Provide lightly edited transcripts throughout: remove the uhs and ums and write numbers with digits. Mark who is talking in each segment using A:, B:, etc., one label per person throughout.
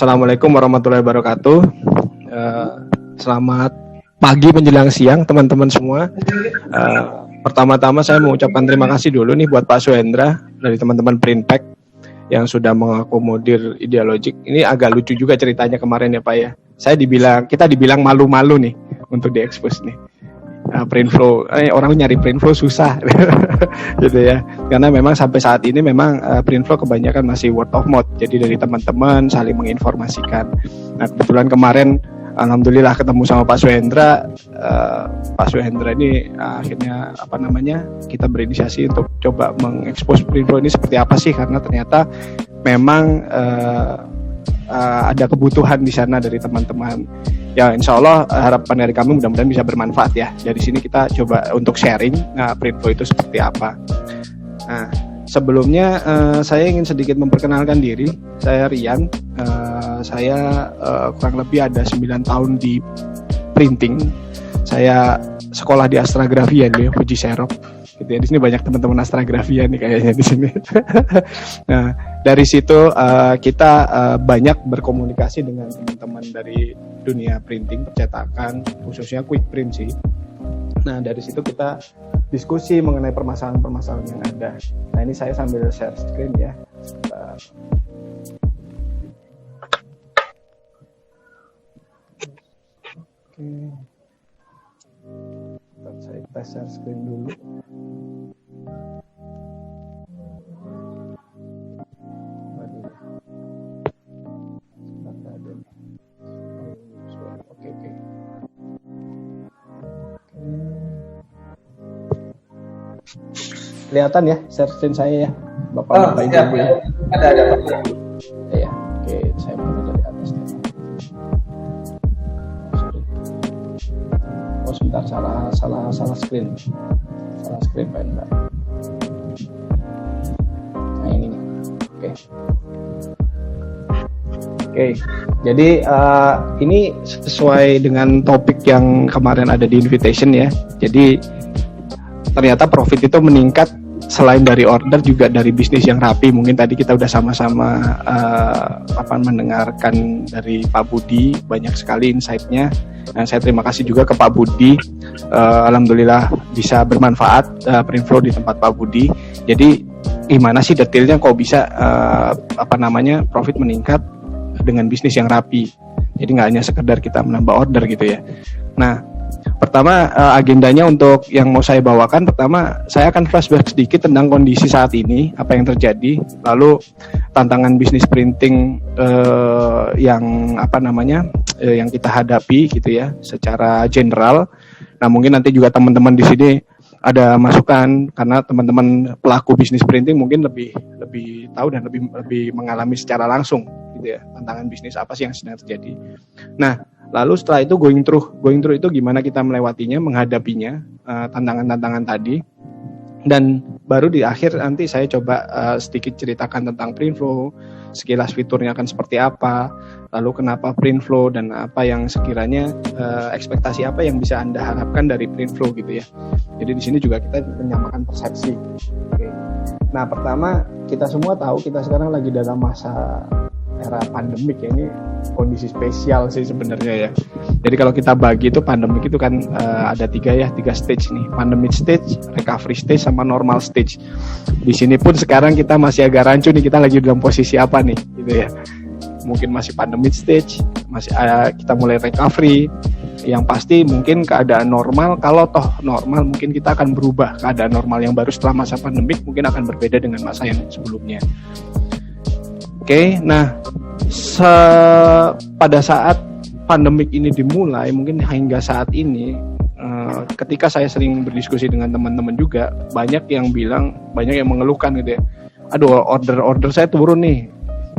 A: Assalamualaikum warahmatullahi wabarakatuh. Selamat pagi menjelang siang teman-teman semua. Pertama-tama saya mengucapkan terima kasih dulu nih buat Pak Suhendra dari teman-teman Printpack yang sudah mengakomodir Idealogik. Ini agak lucu juga ceritanya kemarin ya Pak ya. Kita dibilang malu-malu nih untuk diekspos nih. Printflow, orang nyari Printflow susah gitu ya, karena memang sampai saat ini memang Printflow kebanyakan masih word of mouth, jadi dari teman-teman saling menginformasikan. Nah kebetulan kemarin alhamdulillah ketemu sama Pak Suhendra. Pak Suhendra ini akhirnya kita berinisiasi untuk coba mengekspos Printflow ini seperti apa sih, karena ternyata memang ada kebutuhan di sana dari teman-teman. Ya insya Allah harapan dari kami mudah-mudahan bisa bermanfaat ya. Dari sini kita coba untuk sharing Printflow itu seperti apa. Nah sebelumnya saya ingin sedikit memperkenalkan diri. Saya Rian. Saya kurang lebih ada 9 tahun di printing. Saya sekolah di Astragrafia nih, Fuji Xerox. Gitu ya. Di sini banyak teman-teman Astragrafia nih kayaknya di sini. Nah dari situ kita banyak berkomunikasi dengan teman-teman dari dunia printing, percetakan, khususnya quick print sih. Nah dari situ kita diskusi mengenai permasalahan-permasalahan yang ada. Nah ini saya sambil share screen ya. Oke. Kita share screen dulu. Kelihatan ya share screen saya ya, Bapak Ibu ya. Ada. Ya, oke, saya mulai dari atas. Oh sebentar, salah screen. Salah screen Pak Indra. Nah ini nih. Oke. Jadi ini sesuai dengan topik yang kemarin ada di invitation ya. Jadi ternyata profit itu meningkat selain dari order juga dari bisnis yang rapi. Mungkin tadi kita udah sama-sama mendengarkan dari Pak Budi, banyak sekali insight-nya. Dan saya terima kasih juga ke Pak Budi. Alhamdulillah bisa bermanfaat Printflow di tempat Pak Budi. Jadi gimana sih detailnya kok bisa profit meningkat dengan bisnis yang rapi. Jadi nggak hanya sekedar kita menambah order gitu ya. Nah pertama agendanya untuk yang mau saya bawakan, pertama saya akan flashback sedikit tentang kondisi saat ini, apa yang terjadi, lalu tantangan bisnis printing yang kita hadapi gitu ya secara general. Nah mungkin nanti juga teman-teman di sini ada masukan karena teman-teman pelaku bisnis printing mungkin lebih tahu dan lebih mengalami secara langsung gitu ya, tantangan bisnis apa sih yang sedang terjadi. Nah lalu setelah itu going through itu gimana kita melewatinya, menghadapinya, tantangan-tantangan tadi. Dan baru di akhir nanti saya coba sedikit ceritakan tentang Printflow, sekilas fiturnya akan seperti apa, lalu kenapa Printflow dan apa yang sekiranya ekspektasi apa yang bisa Anda harapkan dari Printflow gitu ya. Jadi di sini juga kita menyamakan persepsi. Oke. Nah pertama kita semua tahu kita sekarang lagi dalam masa era pandemik ya, ini kondisi spesial sih sebenarnya ya. Jadi kalau kita bagi itu pandemik itu kan ada tiga stage nih, pandemic stage, recovery stage, sama normal stage. Di sini pun sekarang kita masih agak rancu nih, kita lagi dalam posisi apa nih gitu ya. Mungkin masih pandemic stage, masih kita mulai recovery. Yang pasti mungkin keadaan normal, kalau toh normal mungkin kita akan berubah. Keadaan normal yang baru setelah masa pandemik mungkin akan berbeda dengan masa yang sebelumnya. Oke, nah pada saat pandemik ini dimulai, mungkin hingga saat ini, ketika saya sering berdiskusi dengan teman-teman juga, banyak yang mengeluhkan gitu ya, aduh order saya turun nih,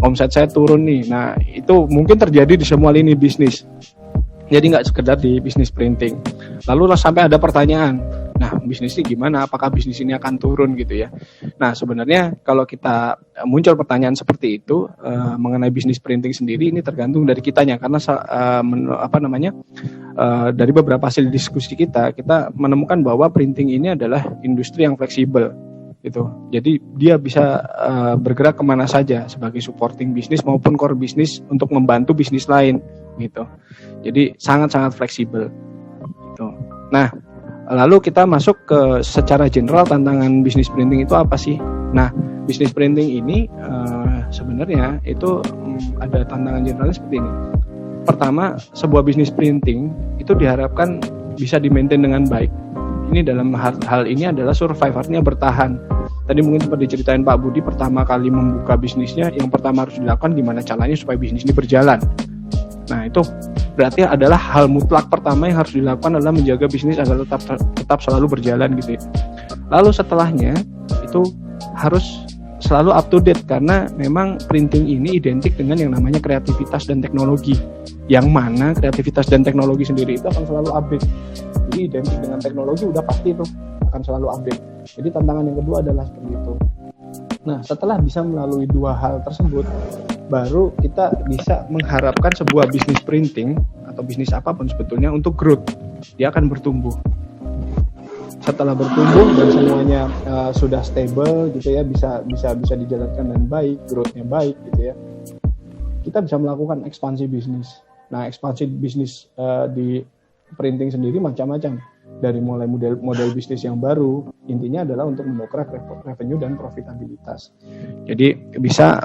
A: omset saya turun nih. Nah itu mungkin terjadi di semua lini bisnis, jadi nggak sekedar di bisnis printing. Lalu sampai ada pertanyaan, nah bisnis ini gimana? Apakah bisnis ini akan turun gitu ya? Nah sebenarnya kalau kita muncul pertanyaan seperti itu mengenai bisnis printing sendiri, ini tergantung dari kitanya, karena dari beberapa hasil diskusi kita menemukan bahwa printing ini adalah industri yang fleksibel. gitu. Jadi dia bisa bergerak kemana saja sebagai supporting bisnis maupun core bisnis untuk membantu bisnis lain gitu. Jadi sangat-sangat fleksibel gitu. Nah, lalu kita masuk ke secara general tantangan bisnis printing itu apa sih? Nah, bisnis printing ini sebenarnya itu ada tantangan generalnya seperti ini. Pertama, sebuah bisnis printing itu diharapkan bisa di-maintain dengan baik. Ini dalam hal ini adalah survivornya bertahan. Tadi mungkin seperti diceritain Pak Budi, pertama kali membuka bisnisnya, yang pertama harus dilakukan gimana caranya supaya bisnis ini berjalan. Nah, itu berarti adalah hal mutlak pertama yang harus dilakukan adalah menjaga bisnis agar tetap selalu berjalan gitu ya. Lalu setelahnya itu harus selalu up to date karena memang printing ini identik dengan yang namanya kreativitas dan teknologi. Yang mana kreativitas dan teknologi sendiri itu akan selalu update. Jadi identik dengan teknologi udah pasti itu akan selalu update. Jadi tantangan yang kedua adalah seperti itu. Nah, setelah bisa melalui dua hal tersebut, baru kita bisa mengharapkan sebuah bisnis printing atau bisnis apapun sebetulnya untuk growth. Dia akan bertumbuh. Setelah bertumbuh dan semuanya sudah stable gitu ya, bisa dijalankan dengan baik, growth-nya baik gitu ya. Kita bisa melakukan ekspansi bisnis. Nah, ekspansi bisnis di printing sendiri macam-macam. Dari mulai model bisnis yang baru, intinya adalah untuk mendongkrak revenue dan profitabilitas. Jadi bisa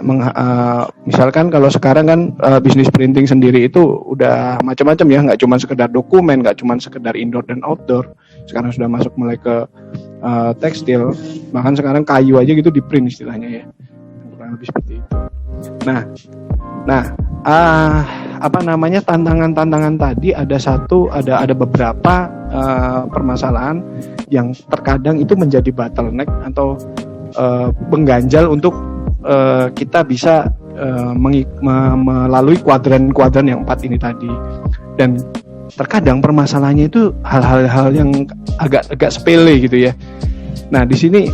A: misalkan kalau sekarang kan bisnis printing sendiri itu udah macam-macam ya, nggak cuma sekedar dokumen, nggak cuma sekedar indoor dan outdoor. Sekarang sudah masuk mulai ke tekstil, bahkan sekarang kayu aja gitu di print istilahnya ya, kurang lebih seperti itu. Nah, tantangan tadi ada beberapa permasalahan yang terkadang itu menjadi bottleneck atau pengganjal untuk kita bisa melalui kuadran yang 4 ini tadi. Dan terkadang permasalahannya itu hal-hal yang agak sepele gitu ya. Nah, di sini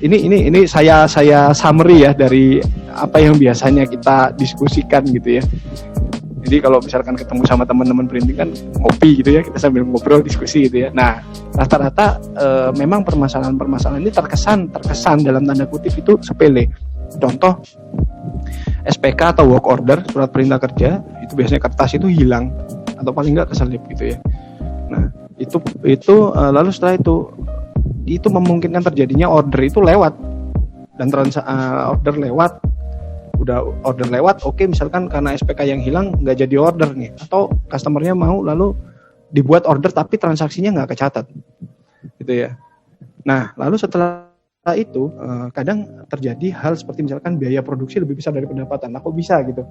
A: ini saya summary ya dari apa yang biasanya kita diskusikan gitu ya. Jadi kalau misalkan ketemu sama teman-teman printing kan ngopi gitu ya, kita sambil ngobrol diskusi gitu ya. Nah, rata-rata memang permasalahan ini terkesan dalam tanda kutip itu sepele. Contoh SPK atau work order, surat perintah kerja, itu biasanya kertas itu hilang atau paling enggak keselip gitu ya. Nah, itu lalu setelah itu memungkinkan terjadinya order itu lewat dan order lewat. Udah order lewat, oke, misalkan karena SPK yang hilang nggak jadi order nih, atau customernya mau lalu dibuat order tapi transaksinya nggak kecatat gitu ya. Nah, lalu setelah itu kadang terjadi hal seperti misalkan biaya produksi lebih besar dari pendapatan. Nah, kok bisa gitu?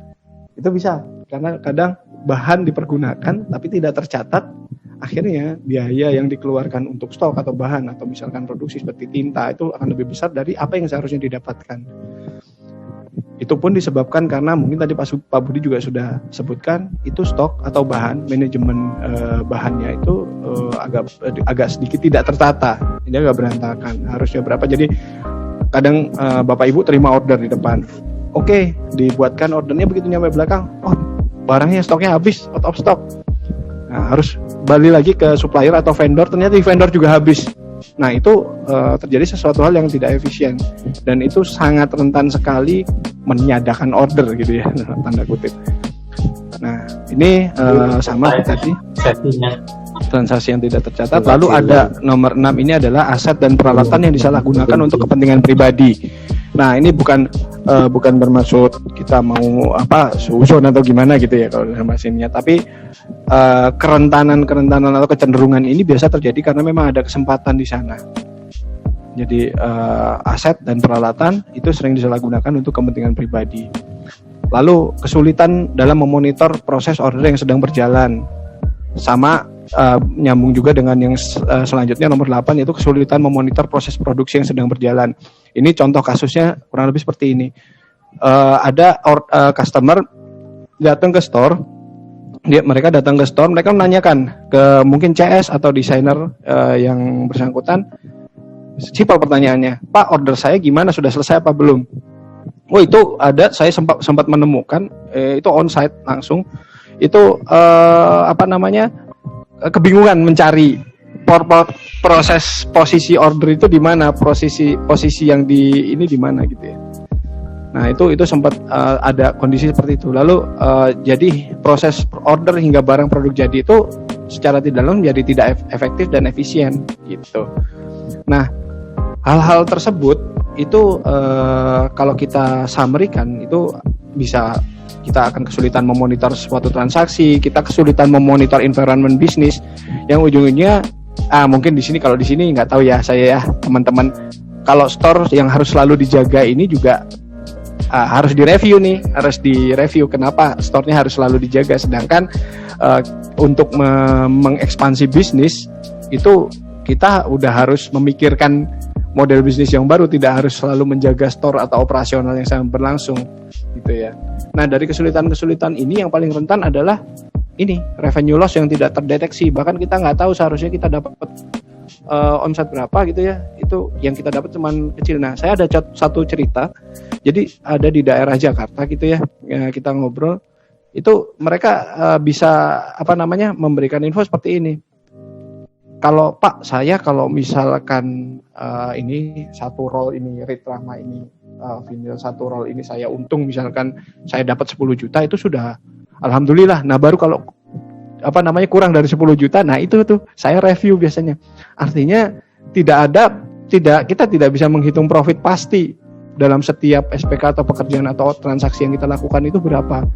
A: Itu bisa karena kadang bahan dipergunakan tapi tidak tercatat, akhirnya biaya yang dikeluarkan untuk stok atau bahan atau misalkan produksi seperti tinta itu akan lebih besar dari apa yang seharusnya didapatkan. Itu pun disebabkan karena mungkin tadi Pak Budi juga sudah sebutkan, itu stok atau bahan, manajemen bahannya itu agak sedikit tidak tertata, ini agak berantakan, harusnya berapa. Jadi kadang Bapak Ibu terima order di depan, oke, dibuatkan ordernya, begitu nyampe belakang, oh barangnya stoknya habis, out of stock. Nah, harus balik lagi ke supplier atau vendor, ternyata di vendor juga habis. Nah, itu terjadi sesuatu hal yang tidak efisien dan itu sangat rentan sekali meniadakan order gitu ya, tanda kutip. Nah, ini sama tadi transaksi yang tidak tercatat. Lalu ada nomor 6, ini adalah aset dan peralatan yang disalahgunakan untuk kepentingan pribadi. Nah, ini bukan bermaksud kita mau suzon atau gimana gitu ya kalau dalam bahasa ininya, tapi kerentanan atau kecenderungan ini biasa terjadi karena memang ada kesempatan di sana. Jadi aset dan peralatan itu sering disalahgunakan untuk kepentingan pribadi. Lalu kesulitan dalam memonitor proses order yang sedang berjalan. Sama nyambung juga dengan yang selanjutnya nomor 8, yaitu kesulitan memonitor proses produksi yang sedang berjalan. Ini contoh kasusnya kurang lebih seperti ini. Ada customer datang ke store, mereka datang ke store, mereka menanyakan ke mungkin CS atau desainer yang bersangkutan. Simpel pertanyaannya, Pak, order saya gimana, sudah selesai apa belum? Oh, itu ada, saya sempat menemukan itu on-site langsung. Itu kebingungan mencari proses posisi order itu di mana, posisi yang di mana gitu ya. Nah itu sempat ada kondisi seperti itu. Lalu jadi proses order hingga barang produk jadi itu secara tidak langsung menjadi tidak efektif dan efisien gitu. Nah hal-hal tersebut itu kalau kita summary-kan itu bisa, kita akan kesulitan memonitor suatu transaksi, kita kesulitan memonitor environment bisnis yang ujung-ujungnya mungkin di sini, kalau di sini nggak tahu ya saya ya teman-teman, kalau store yang harus selalu dijaga ini juga harus direview kenapa store-nya harus selalu dijaga, sedangkan untuk mengekspansi bisnis itu kita udah harus memikirkan model bisnis yang baru, tidak harus selalu menjaga store atau operasional yang sedang berlangsung gitu ya. Nah dari kesulitan-kesulitan ini yang paling rentan adalah ini revenue loss yang tidak terdeteksi, bahkan kita nggak tahu seharusnya kita dapat omset berapa gitu ya, itu yang kita dapat cuman kecil. Nah saya ada satu cerita, jadi ada di daerah Jakarta gitu ya, kita ngobrol itu mereka bisa memberikan info seperti ini. Kalau Pak, saya kalau misalkan ini satu roll ini Rit Rahma ini vinyl satu roll ini saya untung misalkan saya dapat 10 juta itu sudah alhamdulillah. Nah baru kalau kurang dari 10 juta, nah itu tuh saya review biasanya. Artinya kita tidak bisa menghitung profit pasti dalam setiap SPK atau pekerjaan atau transaksi yang kita lakukan itu berapa.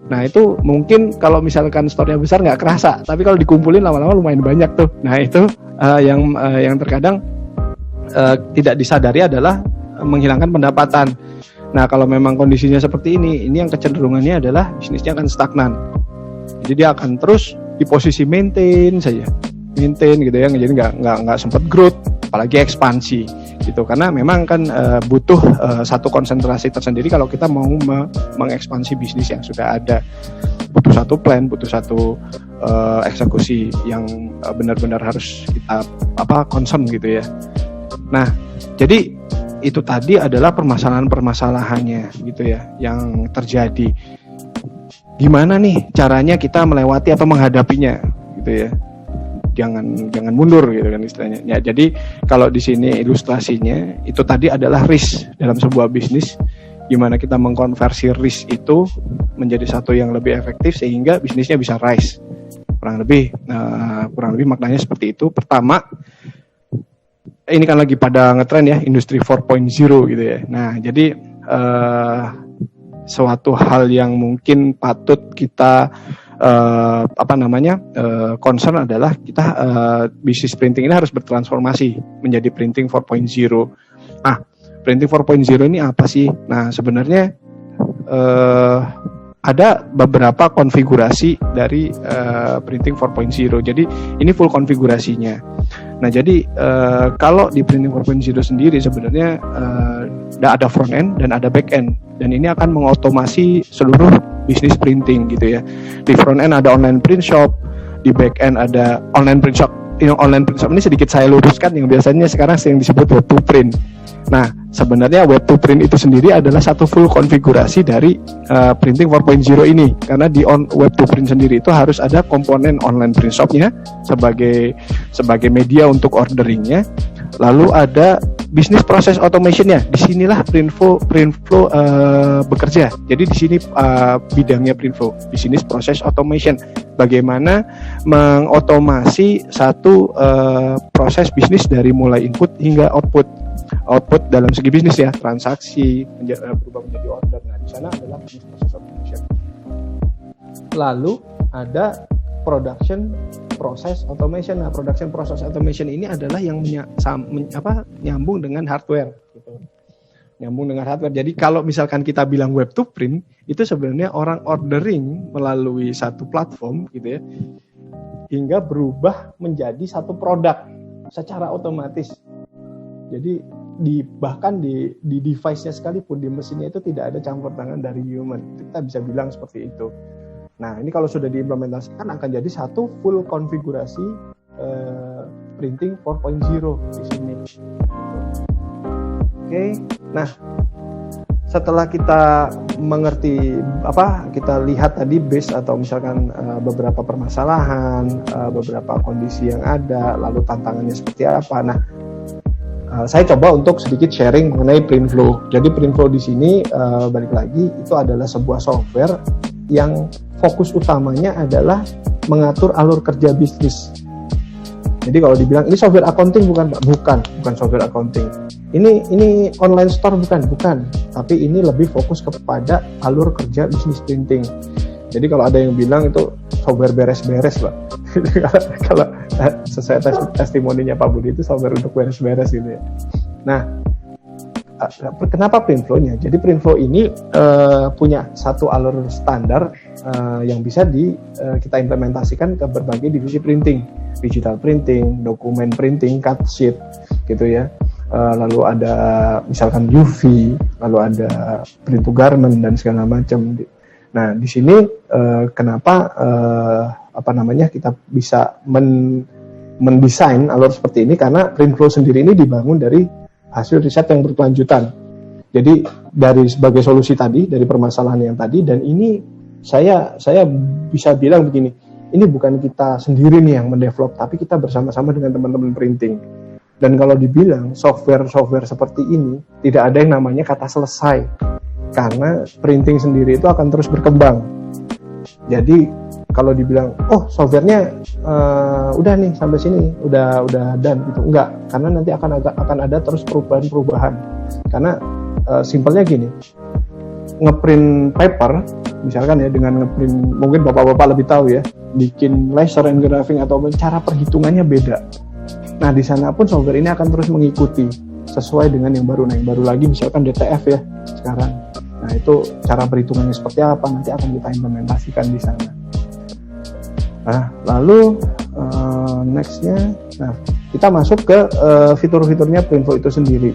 A: Nah itu mungkin kalau misalkan store-nya besar nggak kerasa, tapi kalau dikumpulin lama-lama lumayan banyak tuh. Nah itu yang terkadang tidak disadari adalah menghilangkan pendapatan. Nah kalau memang kondisinya seperti ini yang kecenderungannya adalah bisnisnya akan stagnan. Jadi dia akan terus di posisi maintain gitu ya, jadi nggak sempat growth, apalagi ekspansi gitu, karena memang kan butuh satu konsentrasi tersendiri kalau kita mau mengekspansi bisnis yang sudah ada, butuh satu plan, butuh satu eksekusi yang benar-benar harus kita concern gitu ya. Nah jadi itu tadi adalah permasalahan-permasalahannya gitu ya yang terjadi. Gimana nih caranya kita melewati atau menghadapinya gitu ya. Jangan mundur gitu kan istilahnya. Ya, jadi kalau di sini ilustrasinya itu tadi adalah risk dalam sebuah bisnis, gimana kita mengkonversi risk itu menjadi satu yang lebih efektif sehingga bisnisnya bisa rise. Kurang lebih maknanya seperti itu. Pertama, ini kan lagi pada ngetren ya industri 4.0 gitu ya. Nah, jadi suatu hal yang mungkin patut kita concern adalah kita bisnis printing ini harus bertransformasi menjadi printing 4.0. Nah, printing 4.0 ini apa sih? Nah, sebenarnya ada beberapa konfigurasi dari printing 4.0. Jadi ini full konfigurasinya. Nah, jadi kalau di printing 4.0 sendiri sebenarnya ada front end dan ada back end, dan ini akan mengotomasi seluruh bisnis printing gitu ya. Di front end ada online print shop, di back end ada online print shop. Yang online print shop ini sedikit saya luruskan, yang biasanya sekarang sering disebut web to print. Nah, sebenarnya web to print itu sendiri adalah satu full konfigurasi dari printing 4.0 ini, karena di web to print sendiri itu harus ada komponen online print shopnya sebagai media untuk orderingnya. Lalu ada bisnis proses automationnya. Disinilah Printflow bekerja. Jadi di sini bidangnya Printflow, bisnis proses automation. Bagaimana mengotomasi satu proses bisnis dari mulai input hingga output dalam segi bisnis ya, transaksi berubah menjadi order. Nah di sana adalah bisnis proses automation. Lalu ada production process automation. Nah, production process automation ini adalah yang nyambung dengan hardware gitu. Nyambung dengan hardware. Jadi kalau misalkan kita bilang web to print, itu sebenarnya orang ordering melalui satu platform gitu ya, hingga berubah menjadi satu produk secara otomatis. Jadi bahkan di device-nya sekalipun, di mesinnya itu tidak ada campur tangan dari human. Kita bisa bilang seperti itu. Nah, ini kalau sudah diimplementasikan akan jadi satu full konfigurasi printing 4.0 di sini. Oke. Nah,
B: setelah kita mengerti kita lihat tadi base atau misalkan beberapa permasalahan, beberapa kondisi yang ada, lalu tantangannya seperti apa. Nah, saya coba untuk sedikit sharing mengenai Printflow. Jadi Printflow di sini balik lagi itu adalah sebuah software yang fokus utamanya adalah mengatur alur kerja bisnis. Jadi kalau dibilang ini software accounting bukan Pak? Bukan software accounting. Ini online store bukan. Tapi ini lebih fokus kepada alur kerja bisnis printing. Jadi kalau ada yang bilang itu software beres-beres Pak. Kalau sesuai testimoninya Pak Budi itu software untuk beres-beres gitu ya. Nah, kenapa Printflow-nya? Jadi Printflow ini punya satu alur standar yang bisa kita implementasikan ke berbagai divisi printing, digital printing, dokumen printing, cut sheet, gitu ya. Lalu ada misalkan UV, lalu ada print to garment dan segala macam. Nah di sini kenapa kita bisa mendesain alur seperti ini, karena Printflow sendiri ini dibangun dari hasil riset yang berkelanjutan. Jadi dari sebagai solusi tadi, dari permasalahan yang tadi, dan ini saya bisa bilang begini, ini bukan kita sendiri nih yang mendevelop, tapi kita bersama-sama dengan teman-teman printing. Dan kalau dibilang software seperti ini, tidak ada yang namanya kata selesai, karena printing sendiri itu akan terus berkembang. Jadi kalau dibilang, softwarenya udah nih sampai sini, udah done gitu, enggak, karena nanti akan ada terus perubahan. Karena simpelnya gini, ngeprint paper, misalkan ya, dengan ngeprint, mungkin bapak-bapak lebih tahu ya, bikin laser engraving atau cara perhitungannya beda. Nah di sana pun software ini akan terus mengikuti sesuai dengan yang baru. Nah yang baru lagi misalkan DTF ya sekarang. Nah itu cara perhitungannya seperti apa, nanti akan kita implementasikan di sana. Nah lalu nextnya, nah kita masuk ke fitur-fiturnya Printflow itu sendiri.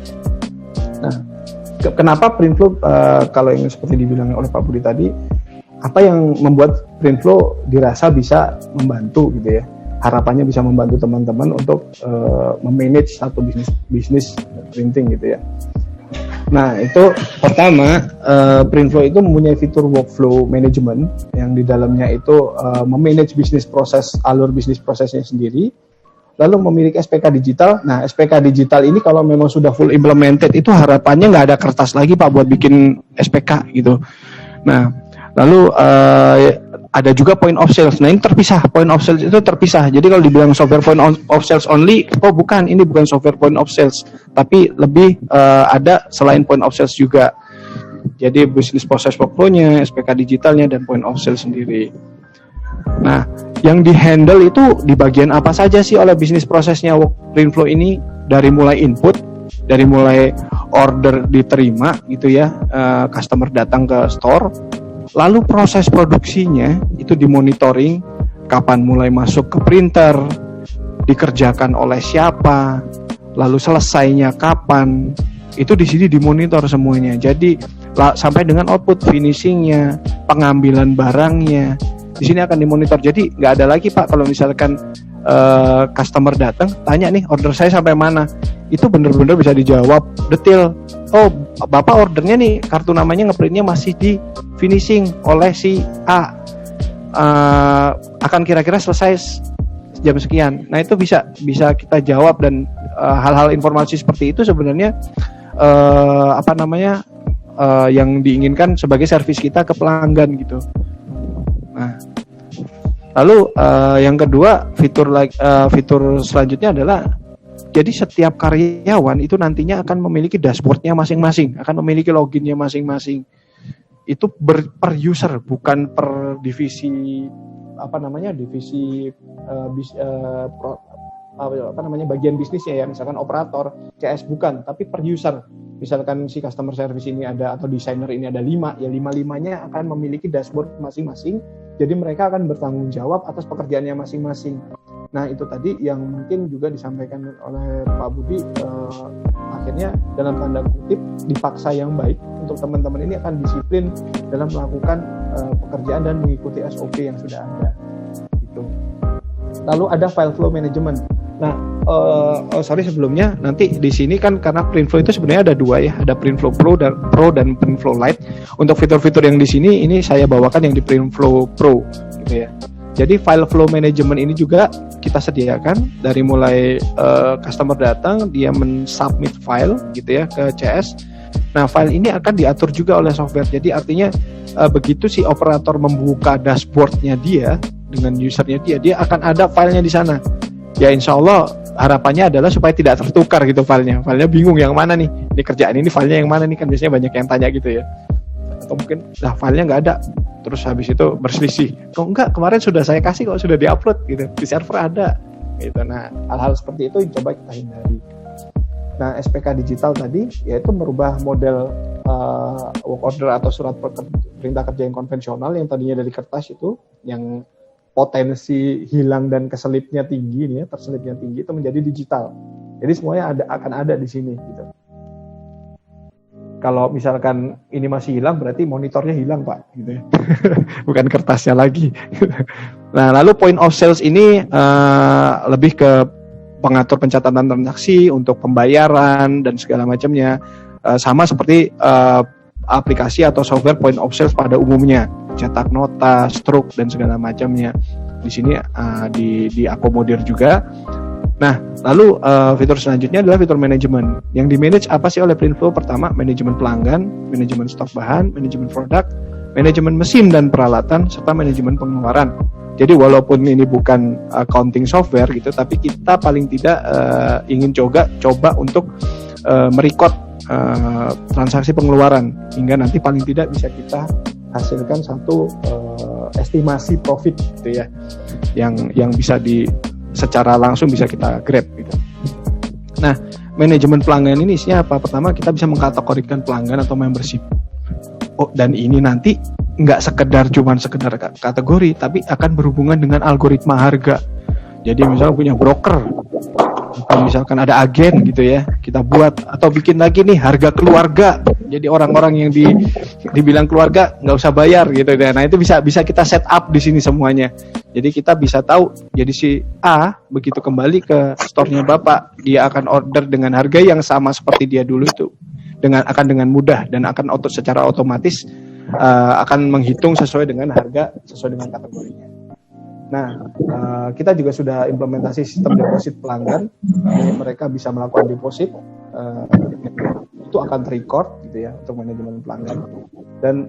B: Nah kenapa Printflow, kalau yang seperti dibilang oleh Pak Budi tadi, apa yang membuat Printflow dirasa bisa membantu gitu ya? Harapannya bisa membantu teman-teman untuk memanage satu bisnis printing gitu ya. Nah itu pertama, Printflow itu mempunyai fitur workflow management yang di dalamnya itu memanage bisnis proses, alur bisnis prosesnya sendiri, lalu memiliki SPK digital. Nah SPK digital ini kalau memang sudah full implemented, itu harapannya nggak ada kertas lagi Pak buat bikin SPK gitu. Nah lalu ada juga point of sales. Nah ini terpisah, point of sales itu terpisah. Jadi kalau dibilang software point of sales only, bukan, ini bukan software point of sales, tapi lebih ada selain point of sales juga. Jadi business process workflow-nya, SPK digitalnya, dan point of sales sendiri. Nah yang di-handle itu di bagian apa saja sih oleh bisnis prosesnya Printflow ini, dari mulai input, dari mulai order diterima gitu ya, customer datang ke store, lalu proses produksinya itu dimonitoring, kapan mulai masuk ke printer, dikerjakan oleh siapa, lalu selesainya kapan, itu di sini dimonitor semuanya. Jadi sampai dengan output finishingnya, pengambilan barangnya, di sini akan dimonitor. Jadi nggak ada lagi Pak kalau misalkan customer datang tanya nih order saya sampai mana, itu benar-benar bisa dijawab detail. Bapak ordernya nih, kartu namanya ngeprintnya masih di finishing oleh si A, akan kira-kira selesai jam sekian. Nah itu bisa kita jawab, dan hal-hal informasi seperti itu sebenarnya yang diinginkan sebagai servis kita ke pelanggan gitu. Nah lalu yang kedua, fitur selanjutnya adalah, jadi setiap karyawan itu nantinya akan memiliki dashboardnya masing-masing, akan memiliki loginnya masing-masing. Itu per user, bukan per divisi bagian bisnisnya ya, misalkan operator, CS, bukan, tapi per user. Misalkan si customer service ini ada, atau desainer ini ada 5, ya 5-5-nya akan memiliki dashboard masing-masing. Jadi mereka akan bertanggung jawab atas pekerjaannya masing-masing. Nah itu tadi yang mungkin juga disampaikan oleh Pak Budi, akhirnya dalam tanda kutip dipaksa yang baik untuk teman-teman ini akan disiplin dalam melakukan pekerjaan dan mengikuti SOP yang sudah ada. Gitu. Lalu ada file flow management. Nah
A: sebelumnya nanti di sini kan karena Printflow itu sebenarnya ada dua ya, ada Printflow Pro dan Printflow Lite. Untuk fitur-fitur yang di sini ini saya bawakan yang di Printflow Pro gitu ya. Jadi file flow management ini juga kita sediakan dari mulai customer datang, dia mensubmit file gitu ya ke CS. Nah, file ini akan diatur juga oleh software. Jadi artinya begitu si operator membuka dashboardnya dia dengan usernya dia akan ada filenya di sana. Ya insya Allah harapannya adalah supaya tidak tertukar gitu filenya bingung yang mana nih, ini kerjaan ini filenya yang mana nih, kan biasanya banyak yang tanya gitu ya, atau mungkin filenya nggak ada, terus habis itu berselisih, kok enggak, kemarin sudah saya kasih kok, sudah diupload gitu, di server ada gitu. Nah, hal-hal seperti itu coba kita hindari. Nah, SPK digital tadi yaitu merubah model work order atau surat perintah kerja yang konvensional yang tadinya dari kertas itu, yang potensi hilang dan keselipnya tinggi nih ya, terselipnya tinggi, itu menjadi digital. Jadi semuanya akan ada di sini gitu. Kalau misalkan ini masih hilang berarti monitornya hilang, Pak, gitu ya. Bukan kertasnya lagi. Nah, lalu point of sales ini lebih ke pengatur pencatatan transaksi untuk pembayaran dan segala macamnya. Sama seperti aplikasi atau software point of sales pada umumnya, cetak nota, stroke dan segala macamnya. Di sini diakomodir juga. Nah, lalu fitur selanjutnya adalah fitur manajemen. Yang di-manage apa sih oleh Printflow? Pertama, manajemen pelanggan, manajemen stok bahan, manajemen produk, manajemen mesin dan peralatan, serta manajemen pengeluaran. Jadi walaupun ini bukan accounting software gitu, tapi kita paling tidak ingin coba untuk merecord transaksi pengeluaran hingga nanti paling tidak bisa kita hasilkan satu estimasi profit gitu ya, yang bisa secara langsung bisa kita grab gitu. Nah, manajemen pelanggan ini isinya apa? Pertama, kita bisa mengkategorikan pelanggan atau membership. Oh, dan ini nanti nggak sekedar kategori, tapi akan berhubungan dengan algoritma harga. Jadi misalnya punya broker, atau misalkan ada agen gitu ya, kita buat atau bikin lagi nih harga keluarga. Jadi orang-orang yang dibilang keluarga nggak usah bayar gitu. Nah, itu bisa kita set up di sini semuanya. Jadi kita bisa tahu, jadi si A begitu kembali ke store-nya Bapak, dia akan order dengan harga yang sama seperti dia dulu itu, dengan mudah dan akan secara otomatis akan menghitung sesuai dengan harga, sesuai dengan kategorinya. Nah, kita juga sudah implementasi sistem deposit pelanggan, jadi mereka bisa melakukan deposit, itu akan terrecord gitu ya untuk manajemen pelanggan dan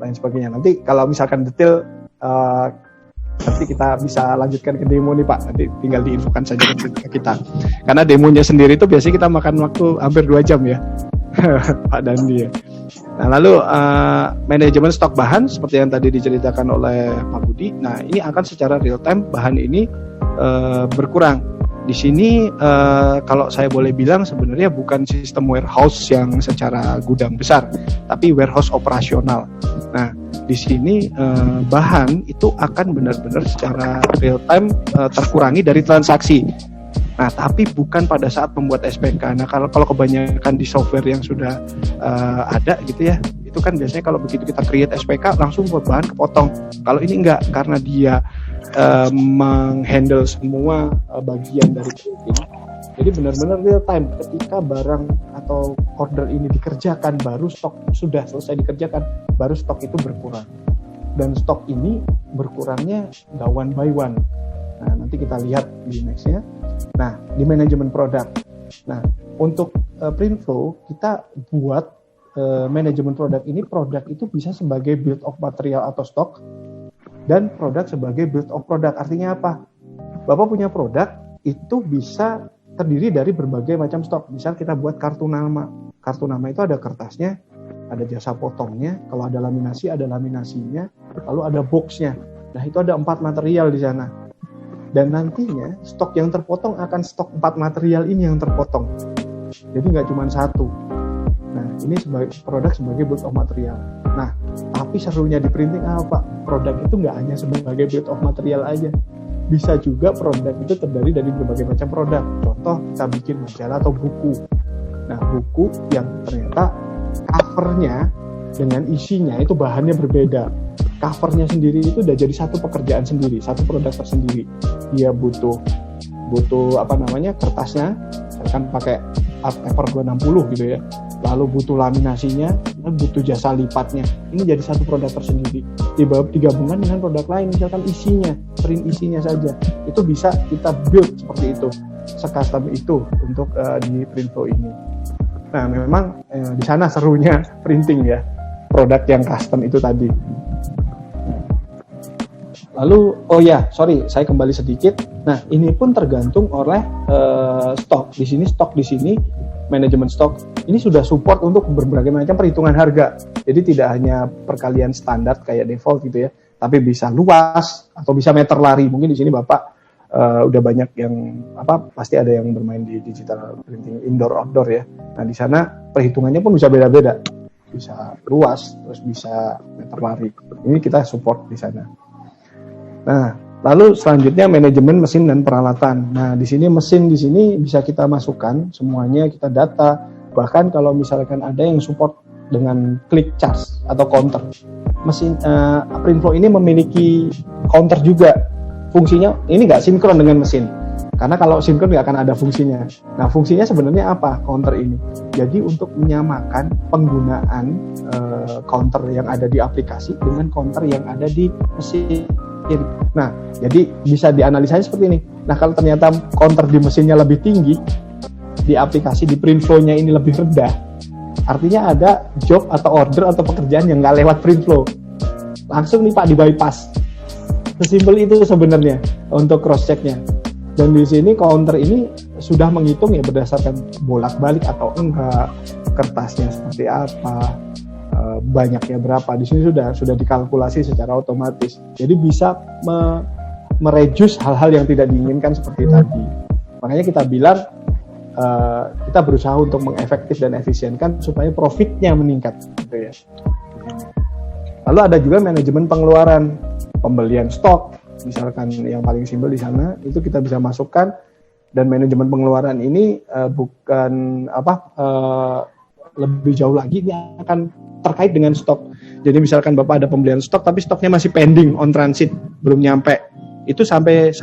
A: lain sebagainya. Nanti kalau misalkan detail, nanti kita bisa lanjutkan ke demo nih Pak, nanti tinggal diinfokan saja ke kita. Karena demonya sendiri itu biasanya kita makan waktu hampir 2 jam ya, Pak Dandi ya. Nah, lalu manajemen stok bahan seperti yang tadi diceritakan oleh Pak Budi. Nah, ini akan secara real time bahan ini berkurang. Di sini kalau saya boleh bilang sebenarnya bukan sistem warehouse yang secara gudang besar, tapi warehouse operasional. Nah, di sini bahan itu akan benar-benar secara real time terkurangi dari transaksi. Nah, tapi bukan pada saat membuat SPK. Nah, kalau kebanyakan di software yang sudah ada gitu ya, itu kan biasanya kalau begitu kita create SPK langsung buat bahan kepotong. Kalau ini enggak, karena dia menghandle semua bagian dari printing. Jadi benar-benar real time, ketika barang atau order ini dikerjakan, baru stok sudah selesai dikerjakan, baru stok itu berkurang. Dan stok ini berkurangnya nggak one by one. Nah, nanti kita lihat di next-nya. Nah, di manajemen produk. Nah, untuk Printflow kita buat manajemen produk ini, produk itu bisa sebagai build of material atau stok, dan produk sebagai build of product. Artinya apa? Bapak punya produk itu bisa terdiri dari berbagai macam stok. Misal kita buat kartu nama. Kartu nama itu ada kertasnya, ada jasa potongnya, kalau ada laminasi ada laminasinya, lalu ada boxnya. Nah, itu ada 4 material di sana. Dan nantinya stok yang terpotong akan stok 4 material ini yang terpotong. Jadi nggak cuma satu. Nah, ini sebagai produk sebagai build of material. Nah, tapi serunya di printing apa? Produk itu nggak hanya sebagai build of material aja. Bisa juga produk itu terdiri dari berbagai macam produk. Contoh, kita bikin majalah atau buku. Nah, buku yang ternyata covernya dengan isinya itu bahannya berbeda. Covernya sendiri itu udah jadi satu pekerjaan sendiri, satu produk tersendiri. Dia butuh
B: butuh kertasnya, misalkan pakai art paper 260 gitu ya, lalu butuh laminasinya, butuh jasa lipatnya, ini jadi satu produk tersendiri digabungkan dengan produk lain, misalkan isinya, print isinya saja, itu bisa kita build seperti itu, se-custom itu untuk di Printflow ini. Nah memang di sana serunya printing ya, produk yang custom itu tadi. Lalu, saya kembali sedikit. Nah, ini pun tergantung oleh stok. Di sini manajemen stok ini sudah support untuk berbagai macam perhitungan harga. Jadi tidak hanya perkalian standar kayak default gitu ya, tapi bisa luas atau bisa meter lari. Mungkin di sini Bapak udah banyak yang pasti ada yang bermain di digital printing indoor outdoor ya. Nah, di sana perhitungannya pun bisa beda-beda. Bisa luas, terus bisa meter lari. Ini kita support di sana. Nah, lalu selanjutnya manajemen mesin dan peralatan. Nah, di sini mesin bisa kita masukkan semuanya, kita data. Bahkan kalau misalkan ada yang support dengan click charge atau counter. Mesin Printflow ini memiliki counter juga. Fungsinya ini nggak sinkron dengan mesin. Karena kalau sinkron nggak akan ada fungsinya. Nah, fungsinya sebenarnya apa counter ini? Jadi untuk menyamakan penggunaan counter yang ada di aplikasi dengan counter yang ada di mesin. Nah, jadi bisa dianalisanya seperti ini. Nah, kalau ternyata counter di mesinnya lebih tinggi, di aplikasi di Printflow-nya ini lebih rendah, artinya ada job atau order atau pekerjaan yang nggak lewat Printflow. Langsung nih Pak di bypass. Sesimpel itu sebenarnya untuk cross check-nya. Dan di sini counter ini sudah menghitung ya berdasarkan bolak-balik atau enggak, kertasnya seperti apa, banyaknya berapa. Di sini sudah dikalkulasi secara otomatis. Jadi bisa mereduce hal-hal yang tidak diinginkan seperti tadi. Makanya kita bilang kita berusaha untuk mengefektif dan efisienkan supaya profitnya meningkat, gitu ya. Lalu ada juga manajemen pengeluaran, pembelian stok, misalkan yang paling simpel di sana itu kita bisa masukkan. Dan manajemen pengeluaran ini bukan lebih jauh lagi, ini akan terkait dengan stok. Jadi misalkan Bapak ada pembelian stok tapi stoknya masih pending on transit, belum nyampe. Itu sampai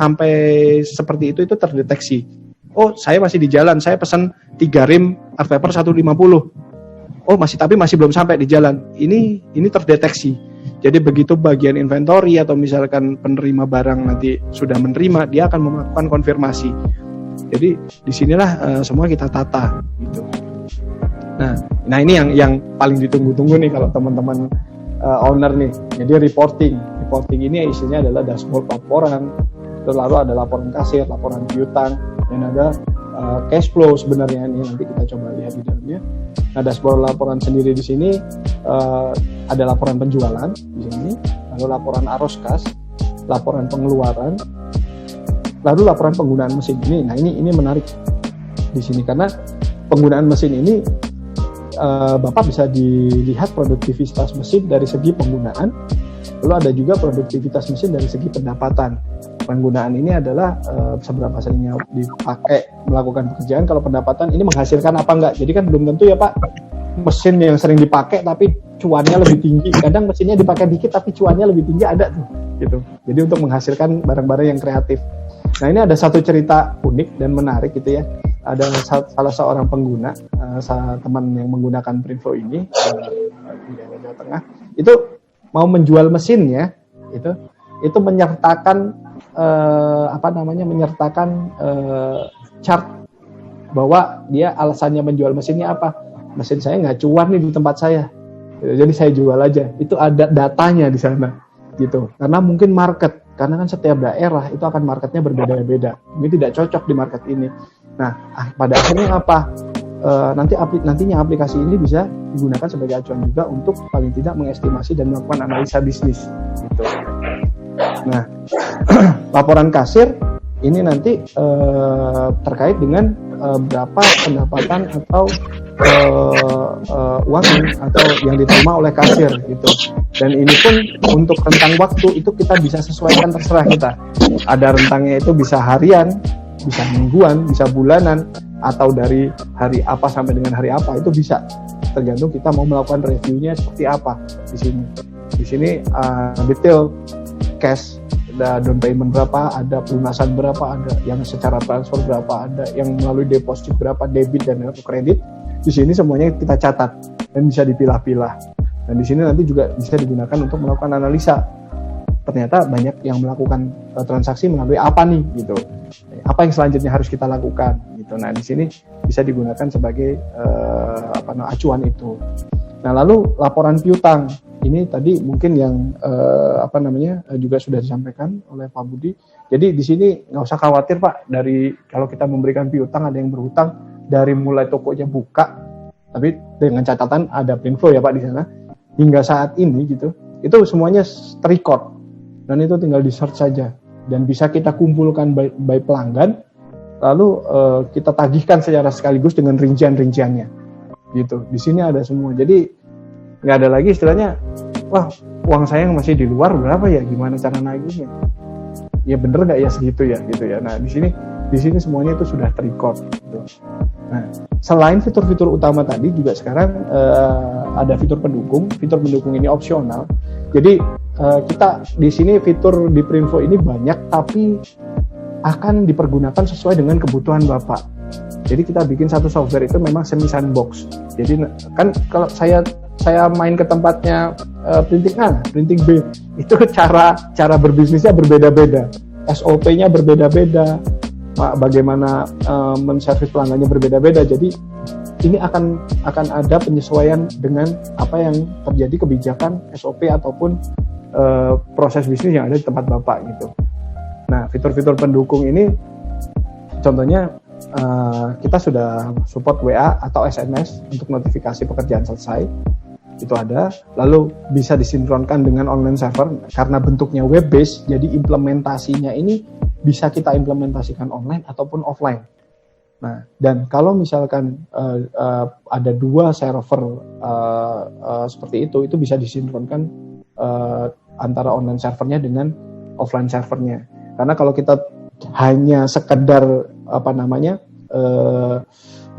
B: seperti itu terdeteksi. Oh, saya masih di jalan, saya pesan 3 rim art paper 150. Oh, masih belum sampai di jalan. Ini terdeteksi. Jadi begitu bagian inventory atau misalkan penerima barang nanti sudah menerima, dia akan melakukan konfirmasi. Jadi disinilah semua kita tata gitu. Nah ini yang paling ditunggu-tunggu nih kalau teman-teman owner nih. Jadi reporting ini isinya adalah dashboard laporan, lalu ada laporan kasir, laporan piutang, dan ada cash flow sebenarnya. Ini nanti kita coba lihat di dalamnya. Nah, dashboard laporan sendiri di sini ada laporan penjualan di sini, lalu laporan arus kas, laporan pengeluaran, lalu laporan penggunaan mesin ini. Nah ini menarik di sini karena penggunaan mesin ini Bapak bisa dilihat produktivitas mesin dari segi penggunaan, lalu ada juga produktivitas mesin dari segi pendapatan. Penggunaan ini adalah seberapa seringnya dipakai melakukan pekerjaan. Kalau pendapatan ini menghasilkan apa enggak. Jadi kan belum tentu ya Pak, mesin yang sering dipakai tapi cuannya lebih tinggi. Kadang mesinnya dipakai dikit tapi cuannya lebih tinggi, ada tuh gitu. Jadi untuk menghasilkan barang-barang yang kreatif. Nah ini ada satu cerita unik dan menarik gitu ya. Ada salah seorang pengguna, teman yang menggunakan Printflow ini di Jawa Tengah, itu mau menjual mesinnya, itu menyertakan chart bahwa dia alasannya menjual mesinnya apa. Mesin saya nggak cuan nih di tempat saya, jadi saya jual aja. Itu ada datanya di sana, gitu. Karena mungkin market, karena kan setiap daerah itu akan marketnya berbeda-beda. Ini tidak cocok di market ini. Nah, pada akhirnya apa? Nantinya aplikasi ini bisa digunakan sebagai acuan juga untuk paling tidak mengestimasi dan melakukan analisa bisnis, gitu. Nah, laporan kasir ini nanti terkait dengan berapa pendapatan atau uang atau yang diterima oleh kasir, gitu. Dan ini pun untuk rentang waktu itu kita bisa sesuaikan, terserah kita. Ada rentangnya itu bisa harian, bisa mingguan, bisa bulanan, atau dari hari apa sampai dengan hari apa, itu bisa. Tergantung kita mau melakukan reviewnya seperti apa di sini. Di sini detail cash ada down payment berapa, ada pelunasan berapa, ada yang secara transfer berapa, ada yang melalui deposit berapa, debit dan kredit. Di sini semuanya kita catat dan bisa dipilah-pilah. Dan di sini nanti juga bisa digunakan untuk melakukan analisa. Ternyata banyak yang melakukan transaksi melalui apa nih gitu. Apa yang selanjutnya harus kita lakukan gitu. Nah, di sini bisa digunakan sebagai acuan itu. Nah, lalu laporan piutang. Ini tadi mungkin yang juga sudah disampaikan oleh Pak Budi. Jadi di sini nggak usah khawatir Pak, dari kalau kita memberikan piutang ada yang berhutang dari mulai tokonya buka, tapi dengan catatan ada print flow ya Pak di sana hingga saat ini gitu. Itu semuanya terrecord dan itu tinggal di search saja dan bisa kita kumpulkan by pelanggan, lalu kita tagihkan secara sekaligus dengan rincian-rinciannya gitu. Di sini ada semua. Jadi nggak ada lagi istilahnya, wah uang saya yang masih di luar berapa ya, gimana cara nagihnya? Ya bener nggak ya segitu ya gitu ya. Nah di sini semuanya itu sudah terrecord. Gitu. Nah selain fitur-fitur utama tadi juga sekarang ada fitur pendukung. Fitur pendukung ini opsional. Jadi kita di sini fitur di Printflow ini banyak, tapi akan dipergunakan sesuai dengan kebutuhan Bapak. Jadi kita bikin satu software itu memang semi sandbox. Jadi kan kalau saya main ke tempatnya printing A, printing B, itu cara berbisnisnya berbeda-beda, SOP-nya berbeda-beda, bagaimana menservis pelanggannya berbeda-beda. Jadi ini akan ada penyesuaian dengan apa yang terjadi kebijakan SOP ataupun proses bisnis yang ada di tempat Bapak gitu. Nah, fitur-fitur pendukung ini contohnya kita sudah support WA atau SMS untuk notifikasi pekerjaan selesai. Itu ada, lalu bisa disinkronkan dengan online server karena bentuknya web based, jadi implementasinya ini bisa kita implementasikan online ataupun offline. Nah, dan kalau misalkan ada dua server seperti itu bisa disinkronkan antara online servernya dengan offline servernya. Karena kalau kita hanya sekedar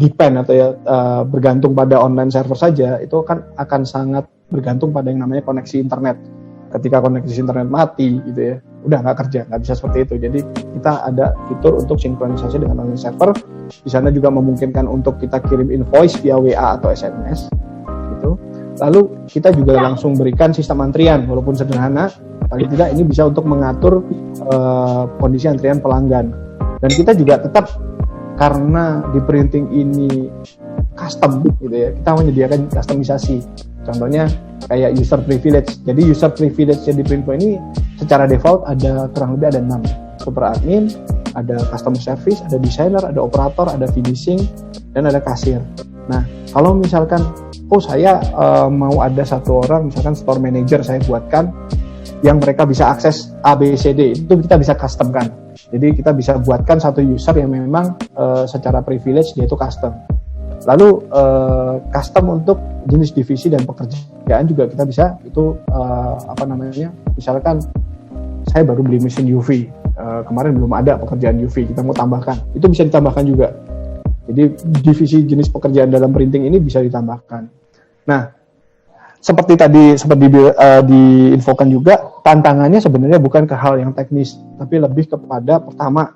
B: depend atau bergantung pada online server saja, itu akan sangat bergantung pada yang namanya koneksi internet. Ketika koneksi internet mati gitu ya, udah nggak kerja, nggak bisa seperti itu. Jadi kita ada fitur untuk sinkronisasi dengan online server. Di sana juga memungkinkan untuk kita kirim invoice via WA atau SMS gitu. Lalu kita juga langsung berikan sistem antrian, walaupun sederhana, paling tidak ini bisa untuk mengatur kondisi antrian pelanggan. Dan kita juga tetap, karena di printing ini custom gitu ya, kita menyediakan customisasi. Contohnya kayak user privilege. Jadi user privilege di Printflow ini secara default ada kurang lebih ada 6. Super admin, ada customer service, ada designer, ada operator, ada finishing, dan ada kasir. Nah, kalau misalkan saya mau ada satu orang, misalkan store manager saya buatkan yang mereka bisa akses A, B, C, D, itu kita bisa customkan. Jadi kita bisa buatkan satu user yang memang secara privilege dia itu custom. Lalu custom untuk jenis divisi dan pekerjaan juga kita bisa itu misalkan saya baru beli mesin UV, kemarin belum ada pekerjaan UV, kita mau tambahkan, itu bisa ditambahkan juga. Jadi divisi jenis pekerjaan dalam printing ini bisa ditambahkan. Nah, seperti diinfokan juga, tantangannya sebenarnya bukan ke hal yang teknis, tapi lebih kepada pertama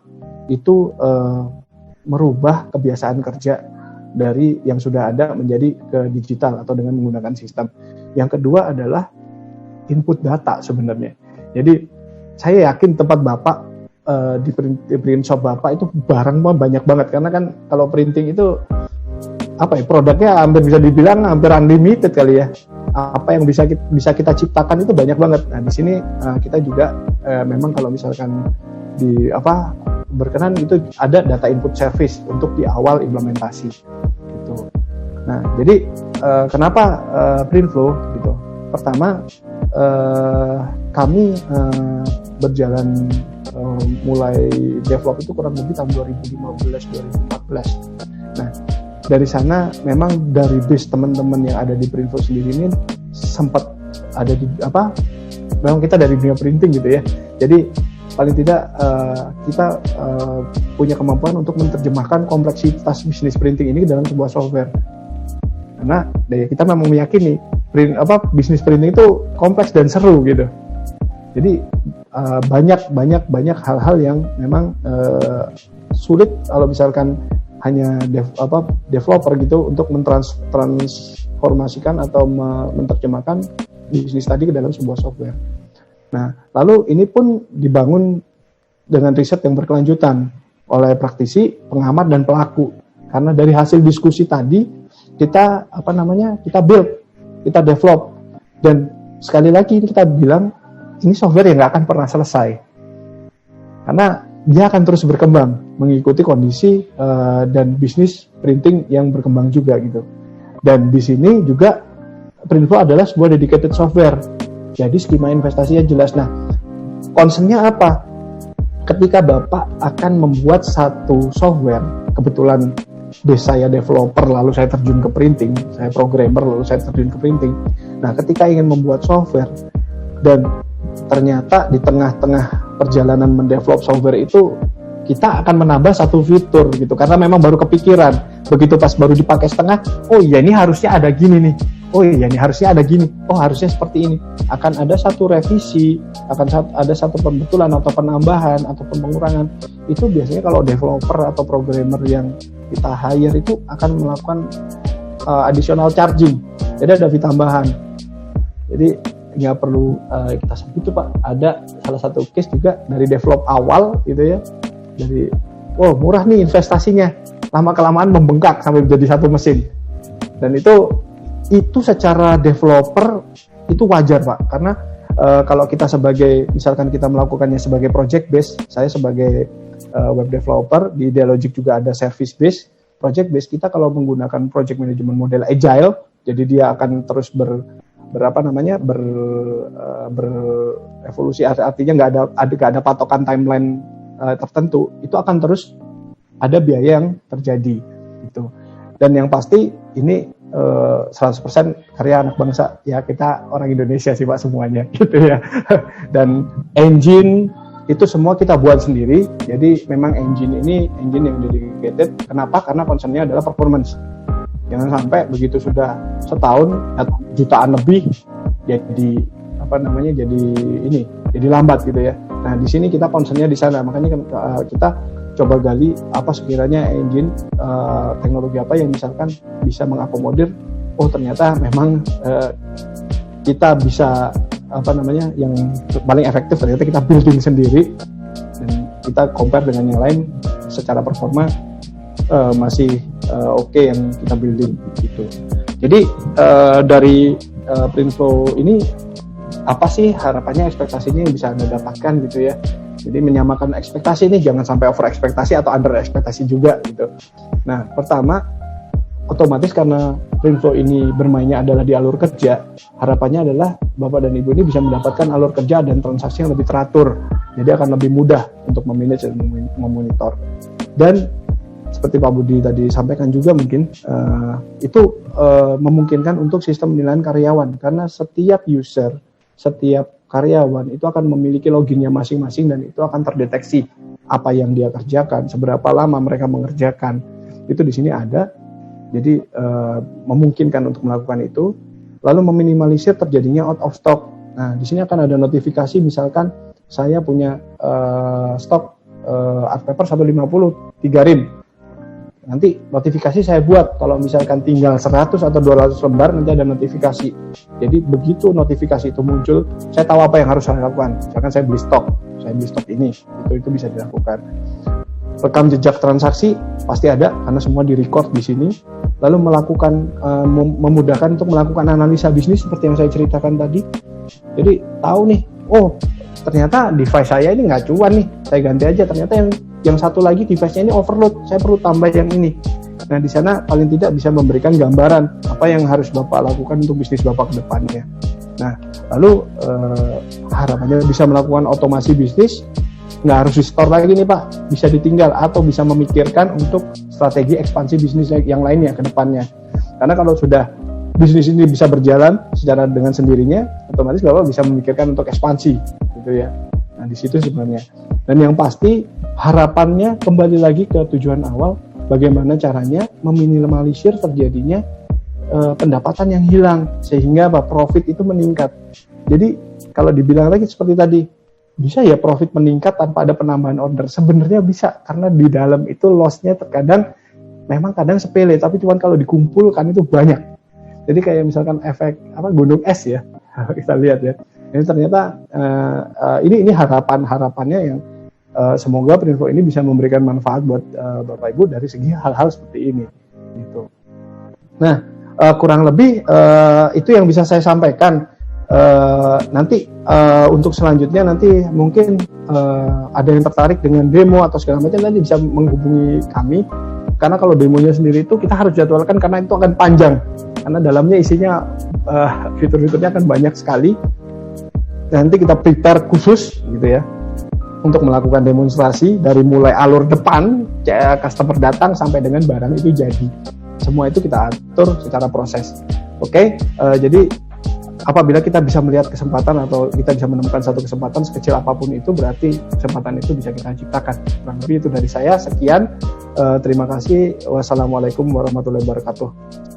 B: itu merubah kebiasaan kerja dari yang sudah ada menjadi ke digital atau dengan menggunakan sistem. Yang kedua adalah input data sebenarnya. Jadi saya yakin tempat Bapak di print shop Bapak itu barang banyak banget, karena kan kalau printing itu produknya hampir bisa dibilang hampir unlimited kali ya. Apa yang bisa kita ciptakan itu banyak banget. Nah, di sini kita juga memang kalau misalkan berkenan itu ada data input service untuk di awal implementasi gitu. Nah, jadi kenapa Printflow gitu? Pertama, kami berjalan mulai develop itu kurang lebih tahun 2015-2014. Nah, dari sana memang dari base teman-teman yang ada di Printflow sendiri ini sempat ada memang kita dari dunia printing gitu ya. Jadi paling tidak kita punya kemampuan untuk menerjemahkan kompleksitas bisnis printing ini dalam sebuah software. Karena kita memang meyakini bisnis printing itu kompleks dan seru gitu. Jadi banyak hal-hal yang memang sulit kalau misalkan hanya developer gitu untuk mentransformasikan atau menerjemahkan bisnis tadi ke dalam sebuah software. Nah, lalu ini pun dibangun dengan riset yang berkelanjutan oleh praktisi, pengamat dan pelaku. Karena dari hasil diskusi tadi kita kita build, kita develop, dan sekali lagi kita bilang ini software yang nggak akan pernah selesai. Karena dia akan terus berkembang mengikuti kondisi dan bisnis printing yang berkembang juga gitu. Dan di sini juga Printflow adalah sebuah dedicated software. Jadi skema investasinya jelas. Nah, concernnya apa? Ketika Bapak akan membuat satu software, kebetulan saya developer lalu saya terjun ke printing, saya programmer lalu saya terjun ke printing. Nah, ketika ingin membuat software dan ternyata di tengah-tengah perjalanan mendevelop software itu kita akan menambah satu fitur gitu, karena memang baru kepikiran. Begitu pas baru dipakai setengah, oh iya ini harusnya ada gini nih, oh iya ini harusnya ada gini, oh harusnya seperti ini. Akan ada satu revisi, akan ada satu pembetulan atau penambahan ataupun pengurangan. Itu biasanya kalau developer atau programmer yang kita hire itu akan melakukan additional charging, jadi ada fee tambahan. Jadi nggak perlu kita sebut itu Pak. Ada salah satu case juga dari develop awal gitu ya, dari murah nih investasinya, lama-kelamaan membengkak sampai menjadi satu mesin. Dan itu secara developer itu wajar Pak, karena kalau kita sebagai, misalkan kita melakukannya sebagai project base, saya sebagai web developer, di Idealogic juga ada service base, project base. Kita kalau menggunakan project management model agile, jadi dia akan terus berevolusi, artinya nggak ada patokan timeline tertentu, itu akan terus ada biaya yang terjadi gitu. Dan yang pasti ini 100% karya anak bangsa ya, kita orang Indonesia sih Pak semuanya gitu ya. Dan engine itu semua kita buat sendiri. Jadi memang engine ini engine yang dedicated. Kenapa? Karena concernnya adalah performance. Jangan sampai begitu sudah setahun jutaan lebih jadi jadi lambat gitu ya. Nah, di sini kita concernnya di sana. Makanya kita coba gali apa sekiranya engine teknologi apa yang misalkan bisa mengakomodir. Oh, ternyata memang kita bisa yang paling efektif ternyata kita building sendiri, dan kita compare dengan yang lain secara performa masih oke yang kita building gitu. Jadi dari Printflow ini apa sih harapannya, ekspektasinya yang bisa Anda dapatkan gitu ya. Jadi menyamakan ekspektasi ini, jangan sampai over ekspektasi atau under ekspektasi juga gitu. Nah, pertama otomatis karena Printflow ini bermainnya adalah di alur kerja, harapannya adalah Bapak dan Ibu ini bisa mendapatkan alur kerja dan transaksi yang lebih teratur. Jadi akan lebih mudah untuk memanage dan memonitor. Dan seperti Pak Budi tadi sampaikan juga mungkin itu memungkinkan untuk sistem penilaian karyawan, karena setiap user, setiap karyawan itu akan memiliki loginnya masing-masing, dan itu akan terdeteksi apa yang dia kerjakan, seberapa lama mereka mengerjakan. Itu di sini ada. Jadi memungkinkan untuk melakukan itu, lalu meminimalisir terjadinya out of stock. Nah, di sini akan ada notifikasi, misalkan saya punya stok art paper 150 3 rim. Nanti notifikasi saya buat kalau misalkan tinggal 100 atau 200 lembar, nanti ada notifikasi. Jadi begitu notifikasi itu muncul, saya tahu apa yang harus saya lakukan. Misalkan saya beli stok ini, itu bisa dilakukan. Rekam jejak transaksi pasti ada karena semua di-record di sini. Lalu melakukan memudahkan untuk melakukan analisa bisnis seperti yang saya ceritakan tadi. Jadi tahu nih, oh ternyata device saya ini nggak cuan nih, saya ganti aja. Ternyata yang satu lagi device-nya ini overload, saya perlu tambah yang ini. Nah, di sana paling tidak bisa memberikan gambaran apa yang harus Bapak lakukan untuk bisnis Bapak ke depannya. Nah, lalu harapannya bisa melakukan otomasi bisnis, nggak harus di-store lagi nih Pak, bisa ditinggal atau bisa memikirkan untuk strategi ekspansi bisnis yang lainnya ke depannya. Karena kalau sudah bisnis ini bisa berjalan secara dengan sendirinya, otomatis Bapak bisa memikirkan untuk ekspansi gitu ya. Nah, di situ sebenarnya. Dan yang pasti harapannya kembali lagi ke tujuan awal, bagaimana caranya meminimalisir terjadinya pendapatan yang hilang sehingga profit itu meningkat. Jadi kalau dibilang lagi seperti tadi, bisa ya profit meningkat tanpa ada penambahan order? Sebenarnya bisa, karena di dalam itu loss-nya terkadang memang kadang sepele, tapi cuman kalau dikumpulkan itu banyak. Jadi kayak misalkan efek gunung es ya, kita lihat ya. Ini ternyata ini harapannya yang semoga Perinfo ini bisa memberikan manfaat buat Bapak Ibu dari segi hal-hal seperti ini. Gitu. Nah, kurang lebih itu yang bisa saya sampaikan. Nanti untuk selanjutnya nanti mungkin ada yang tertarik dengan demo atau segala macam, nanti bisa menghubungi kami, karena kalau demonya sendiri itu kita harus jadwalkan karena itu akan panjang, karena dalamnya isinya fitur-fiturnya akan banyak sekali. Nanti kita prepare khusus gitu ya untuk melakukan demonstrasi dari mulai alur depan customer datang sampai dengan barang itu jadi, semua itu kita atur secara proses. Oke, jadi apabila kita bisa melihat kesempatan atau kita bisa menemukan satu kesempatan sekecil apapun itu, berarti kesempatan itu bisa kita ciptakan. Kurang lebih itu dari saya. Sekian, terima kasih. Wassalamualaikum warahmatullahi wabarakatuh.